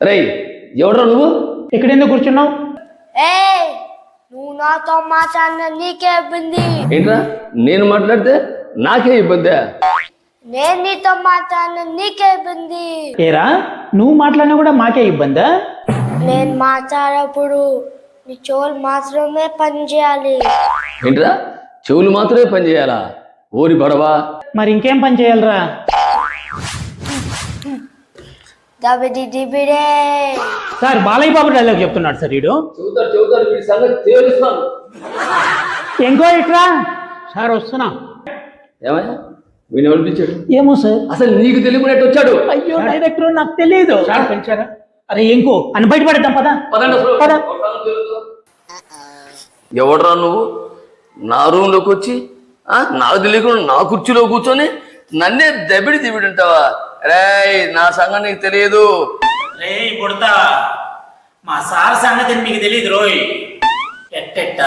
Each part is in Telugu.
రే ఎవడ్రా నువ్వు? ఇక్కడ ఎందుకు కూర్చున్నావు? నువ్వు నాతో మాట్లాడిన నీకే ఇబ్బంది. ఏంట్రా నేను మాట్లాడితే నాకే ఇబ్బంది? నేను నీతో మాట్లాడిన నీకే ఇబ్బంది. ఏరా నువ్వు మాట్లాడినా కూడా మాకే ఇబ్బందా? నేను మాట్లాడేప్పుడు నీ చెవులు మాత్రమే పని చేయాలి. ఏంట్రా చెవులు మాత్రమే పని చేయాలా? ఓరి బడవా, మరి ఇంకేం పని చేయాలరా? దబిడి దిబిడే. సార్ బాలయ్య బాబు డైలాగ్ చెప్తున్నాడు సార్ వీడు. చెబుతారు వీడి సంగతి తేలుస్తాను. ఇంకో ఇట్రా సార్ వస్తున్నా. ఏమయ్యా వీడిని పిలిపించాడు? ఏమో సార్. అసలు నీకు తెలియకునేట్టు వచ్చాడు? అయ్యో డైరెక్టర్ నాకు తెలియదు. పెంచారా? అరే ఇంకో అని బయటపడేద్దాం పదా. ఎవడ్రా నువ్వు నా రూమ్లోకి వచ్చి నాకు తెలియకుండా నా కుర్చీలో కూర్చొని నన్నే దబిడి దిబిడి ఉంటావా? రే నా సంగతి నీకు తెలియదు. రే పుడతా, మా సార్ సంగతి మీకు తెలియదు రోయ్. ఎట్టెట్ట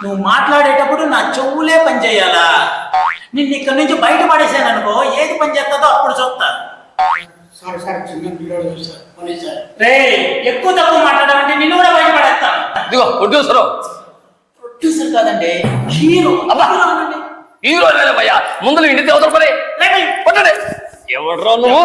నువ్వు మాట్లాడేటప్పుడు నా చెవులే పని చేయాలా? నిన్ను ఇక్కడ నుంచి బయట పడేసాను అనుకో, ఏది పని చేస్తుందో అప్పుడు చూస్తా. రే ఎక్కువ తక్కువ మాట్లాడాలంటే నిన్ను కూడా బయట పడేస్తాను. ఇదిగో ప్రొడ్యూసర్. ప్రొడ్యూసర్ కాదండి, హీరో. హీరో భయ్యా, ముందు ఇంటి దేవతలు పని కొట్టండి. ఎవడ్రా నువ్వు?